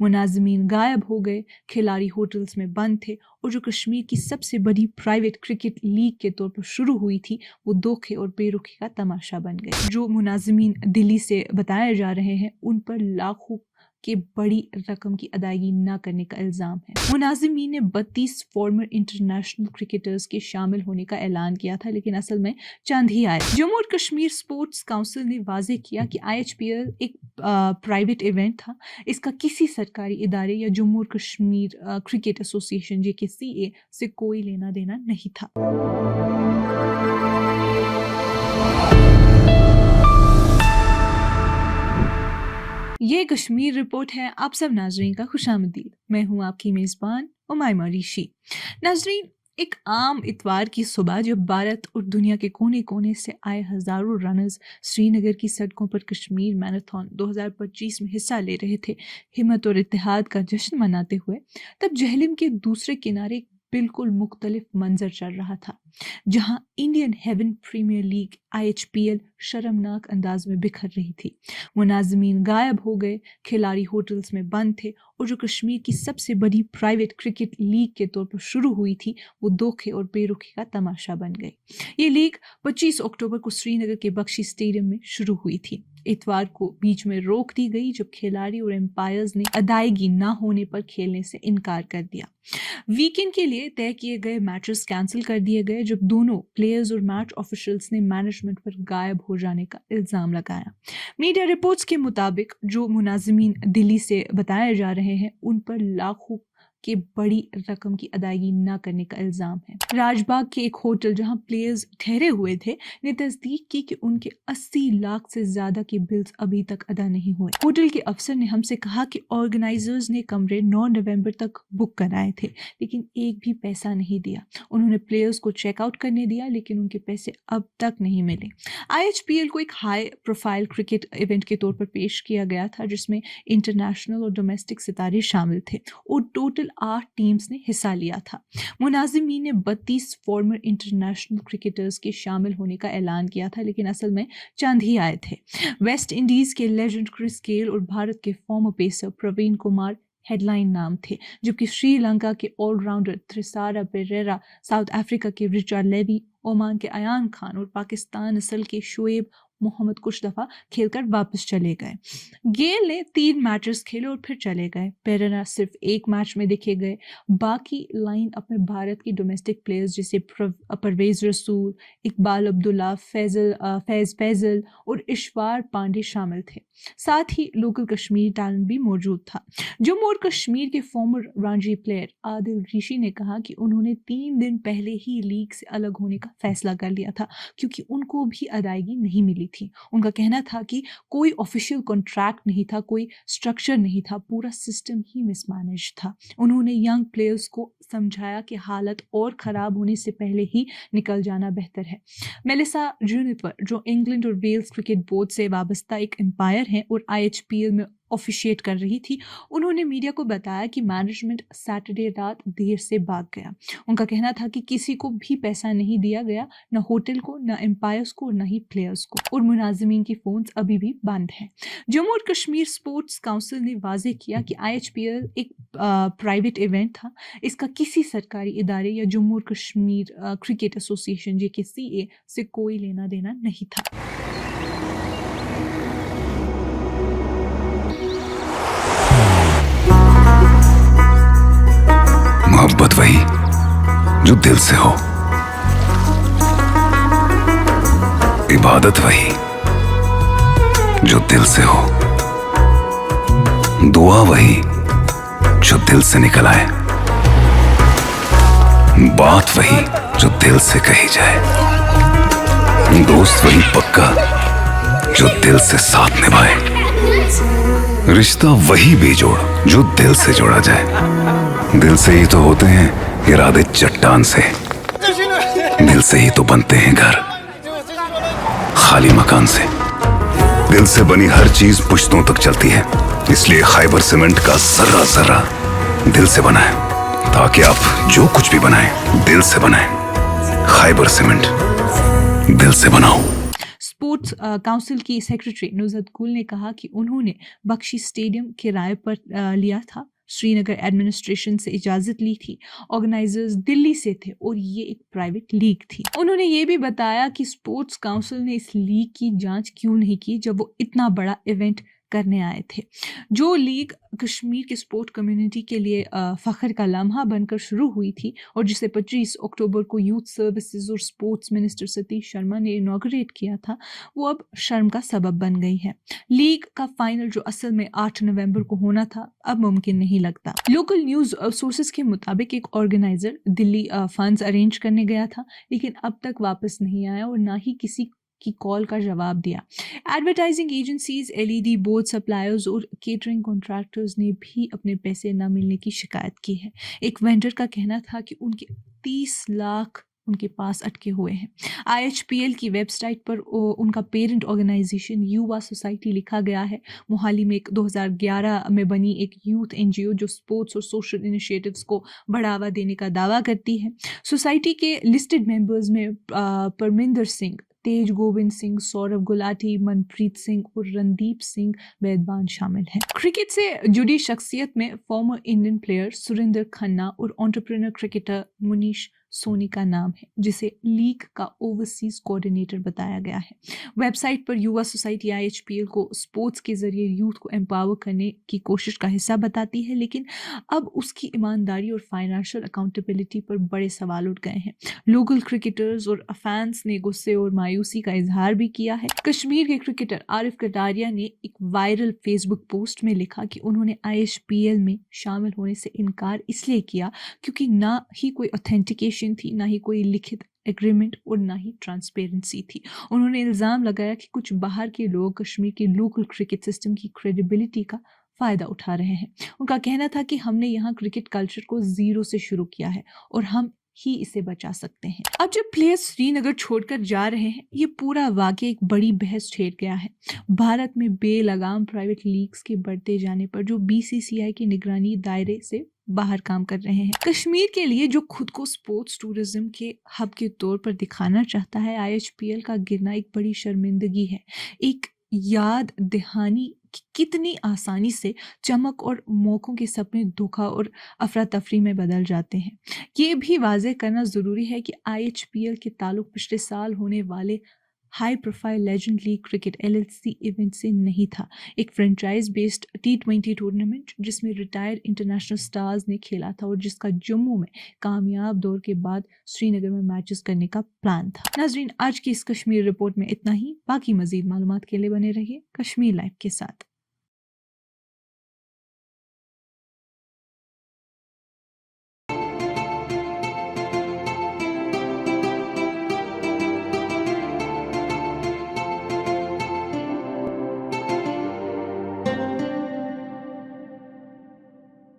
मुनाज़िमीन गायब हो गए, खिलाड़ी होटल्स में बंद थे और जो कश्मीर की सबसे बड़ी प्राइवेट क्रिकेट लीग के तौर पर शुरू हुई थी वो धोखे और बेरुखी का तमाशा बन गई। जो मुनाज़िमीन दिल्ली से बताए जा रहे हैं उन पर लाखों के बड़ी रकम की अदायगी न करने का इल्ज़ाम है। मुनाज़िमीन ने 32 फॉर्मर इंटरनेशनल क्रिकेटर्स के शामिल होने का ऐलान किया था, लेकिन असल में चंद ही आए। जम्मू और कश्मीर स्पोर्ट्स काउंसिल ने वाज़ेह किया कि IHPL एक प्राइवेट इवेंट था। इसका किसी सरकारी इदारे या जम्मू और कश्मीर क्रिकेट एसोसिएशन JKCA से कोई लेना देना नहीं था। ये कश्मीर रिपोर्ट है। आप सब नाजरीन का खुशामदीद। मैं हूँ आपकी मेज़बान उमाइमा ऋषि। नाजरीन, एक आम इतवार की सुबह जब भारत और दुनिया के कोने कोने से आए हज़ारों रनर्स श्रीनगर की सड़कों पर कश्मीर मैराथन 2025 में हिस्सा ले रहे थे, हिम्मत और इत्तेहाद का जश्न मनाते हुए, तब जहलिम के दूसरे किनारे एक बिल्कुल मुख्तलिफ मंजर चल रहा था, जहां Indian Heaven Premier League IHPL शर्मनाक अंदाज में बिखर रही थी। मुनाज़िमीन गायब हो गए, खिलाड़ी होटल्स में बंद थे और जो कश्मीर की सबसे बड़ी प्राइवेट क्रिकेट लीग के तौर पर शुरू हुई थी वो धोखे और बेरुखी का तमाशा बन गई। ये लीग 25 अक्टूबर को श्रीनगर के बख्शी स्टेडियम में शुरू हुई थी। इतवार को बीच में रोक दी गई जब खिलाड़ी और एम्पायर्स ने अदायगी न होने पर खेलने से इनकार कर दिया। वीकेंड के लिए तय किए गए मैचेस कैंसिल कर दिए गए जब दोनों प्लेयर्स और मैच ऑफिशियल्स ने मैनेजमेंट पर गायब हो जाने का इल्जाम लगाया। मीडिया रिपोर्ट्स के मुताबिक जो मुनाज़िमीन दिल्ली से बताए जा रहे हैं उन पर लाखों के बड़ी रकम की अदायगी न करने का इल्जाम है। राजबाग के एक होटल जहां प्लेयर्स ठहरे हुए थे ने तस्दीक की कि उनके 80 लाख से ज्यादा के बिल्स अभी तक अदा नहीं हुए। होटल के अफसर ने हमसे कहा कि ऑर्गेनाइजर्स ने कमरे 9 नवंबर तक बुक कराए थे, लेकिन एक भी पैसा नहीं दिया। उन्होंने प्लेयर्स को चेकआउट करने दिया, लेकिन उनके पैसे अब तक नहीं मिले। IHPL को एक हाई प्रोफाइल क्रिकेट इवेंट के तौर पर पेश किया गया था, जिसमें इंटरनेशनल और डोमेस्टिक सितारे शामिल थे और टोटल 8 टीम्स ने हिस्सा लिया था। मुनाज़िमीन ने 32 फॉर्मर इंटरनेशनल क्रिकेटर्स के शामिल होने का ऐलान किया था, लेकिन असल में चंद ही आए थे। वेस्ट इंडीज के लेजेंड क्रिस गेल और भारत के former pacer Praveen Kumar headline नाम थे, जबकि श्रीलंका के allrounder Thisara Perera, South Africa के रिचर्ड लेवी, ओमान के अयान खान और पाकिस्तान नस्ल के शोएब मोहम्मद कुछ दफ़ा खेलकर वापस चले गए। गेल ने 3 मैचेस खेले और फिर चले गए। पेरेरा सिर्फ एक मैच में देखे गए। बाकी लाइन अप में भारत की डोमेस्टिक प्लेयर्स जैसे परवेज रसूल, इकबाल अब्दुल्ला, फैज़ फैजल और इशवार पांडे शामिल थे। साथ ही लोकल कश्मीरी टैलेंट भी मौजूद था। जम्मू और कश्मीर के फॉर्मर रणजी प्लेयर आदिल ऋषि ने कहा कि उन्होंने 3 दिन पहले ही लीग से अलग होने का फैसला कर लिया था, क्योंकि उनको भी अदायगी नहीं मिली थी। उनका कहना था कि कोई ऑफिशियल कॉन्ट्रैक्ट नहीं था, कोई स्ट्रक्चर नहीं था, पूरा सिस्टम ही मिसमैनेज था। उन्होंने यंग प्लेयर्स को समझाया कि हालत और ख़राब होने से पहले ही निकल जाना बेहतर है। मेलिसा जूनिपर, जो इंग्लैंड और वेल्स क्रिकेट बोर्ड से वाबस्ता एक एम्पायर हैं और IHPL में ऑफिशिएट कर रही थी, उन्होंने मीडिया को बताया कि मैनेजमेंट सैटरडे रात देर से भाग गया। उनका कहना था कि किसी को भी पैसा नहीं दिया गया, न होटल को, न एम्पायर्स को, न ही प्लेयर्स को, और मुनाज़िमीन की फ़ोन्स अभी भी बंद हैं। जम्मू और कश्मीर स्पोर्ट्स काउंसिल ने वाज़ेह किया कि IHPL एक प्राइवेट इवेंट था। इसका किसी सरकारी इदारे या जम्मू और कश्मीर क्रिकेट एसोसिएशन JKCA से कोई लेना देना नहीं था। मोहब्बत वही जो दिल से हो, इबादत वही जो दिल से हो, दुआ वही जो दिल से निकल आए, बात वही जो दिल से कही जाए, दोस्त वही पक्का जो दिल से साथ निभाए, रिश्ता वही बेजोड़ जो दिल से जोड़ा जाए। दिल से ही तो होते हैं इरादे चट्टान से, दिल से ही तो बनते हैं घर खाली मकान से। दिल से बनी हर चीज पुश्तों तक चलती है, इसलिए खैबर सीमेंट का जर्रा जर्रा दिल से बना है, ताकि आप जो कुछ भी बनाएं दिल से बनाएं। खैबर सीमेंट, दिल से बनाओ। स्पोर्ट्स काउंसिल की सेक्रेटरी नुज़हत गुल ने कहा कि उन्होंने बख्शी स्टेडियम किराए पर लिया था, श्रीनगर एडमिनिस्ट्रेशन से इजाज़त ली थी, ऑर्गेनाइजर्स दिल्ली से थे और ये एक प्राइवेट लीग थी। उन्होंने ये भी बताया कि स्पोर्ट्स काउंसिल ने इस लीग की जांच क्यों नहीं की जब वो इतना बड़ा इवेंट करने आए थे। जो लीग कश्मीर के स्पोर्ट कम्युनिटी के लिए फ़ख्र का लम्हा बनकर शुरू हुई थी और जिसे 25 अक्टूबर को यूथ सर्विसेज और स्पोर्ट्स मिनिस्टर सतीश शर्मा ने इनॉग्रेट किया था, वो अब शर्म का सबब बन गई है। लीग का फाइनल जो असल में 8 नवंबर को होना था, अब मुमकिन नहीं लगता। लोकल न्यूज़ सोर्सेज के मुताबिक एक ऑर्गेनाइजर दिल्ली फंड्स अरेंज करने गया था, लेकिन अब तक वापस नहीं आया और ना ही किसी की कॉल का जवाब दिया। Advertising agencies, LED board suppliers और केटरिंग कॉन्ट्रैक्टर्स ने भी अपने पैसे न मिलने की शिकायत की है। एक वेंडर का कहना था कि उनके 30 लाख उनके पास अटके हुए हैं। आईएचपीएल की वेबसाइट पर उनका पेरेंट ऑर्गेनाइजेशन युवा सोसाइटी लिखा गया है। मोहाली में 2011 में बनी एक यूथ एनजीओ जो स्पोर्ट्स और सोशल इनिशिएटिव्स को बढ़ावा देने का दावा करती है। सोसाइटी के लिस्टेड मेंबर्स में परमिंदर सिंह, तेज गोविंद सिंह, सौरभ गुलाटी, मनप्रीत सिंह और रणदीप सिंह बेदबान शामिल हैं। क्रिकेट से जुड़ी शख्सियत में former Indian player Surendra Khanna और एंटरप्रेन्योर क्रिकेटर मुनीश सोनी का नाम है, जिसे लीग का ओवरसीज कोऑर्डिनेटर बताया गया है। वेबसाइट पर युवा सोसाइटी आईएचपीएल को स्पोर्ट्स के जरिए यूथ को एम्पावर करने की कोशिश का हिस्सा बताती है, लेकिन अब उसकी ईमानदारी और फाइनेंशियल अकाउंटेबिलिटी पर बड़े सवाल उठ गए हैं। लोकल क्रिकेटर्स और फैंस ने गुस्से और मायूसी का इजहार भी किया है। कश्मीर के क्रिकेटर आरिफ कटारिया ने एक वायरल फेसबुक पोस्ट में लिखा कि उन्होंने आईएचपीएल में शामिल होने से इनकार इसलिए किया क्योंकि ना ही कोई ऑथेंटिकेशन थी, ना ही कोई लिखित एग्रीमेंट और ना ही ट्रांसपेरेंसी थी। उन्होंने इल्ज़ाम लगाया कि कुछ बाहर के लोग कश्मीर के लोकल क्रिकेट सिस्टम की क्रेडिबिलिटी का फ़ायदा उठा रहे हैं। उनका कहना था कि हमने यहाँ क्रिकेट कल्चर को ज़ीरो से शुरू किया है और हम ही इसे बचा सकते हैं। अब जब प्लेयर्स श्रीनगर छोड़कर जा रहे हैं, ये पूरा वाक़या एक बड़ी बहस छेड़ गया है। भारत में बेलगाम प्राइवेट लीग्स के बढ़ते जाने पर जो बीसीसीआई की निगरानी दायरे से बाहर काम कर रहे हैं। कश्मीर के लिए जो खुद को स्पोर्ट्स टूरिज्म के हब के तौर पर दिखाना चाहता है, आईएचपीएल का गिरना एक बड़ी शर्मिंदगी है। एक याद दहानी कि कितनी आसानी से चमक और मौकों के सपने धोखा और अफरा तफरी में बदल जाते हैं। ये भी वाज़ेह करना ज़रूरी है कि आईएचपीएल के ताल्लुक पिछले साल होने वाले high profile legend league cricket LLC event से नहीं था। एक फ्रेंचाइज बेस्ड टी20 टूर्नामेंट जिसमें रिटायर्ड इंटरनेशनल स्टार्स ने खेला था और जिसका जम्मू में कामयाब दौर के बाद श्रीनगर में मैचेस करने का प्लान था। नाजरीन, आज की इस कश्मीर रिपोर्ट में इतना ही। बाकी मजीद मालूमात के लिए बने रहिए कश्मीर लाइव के साथ।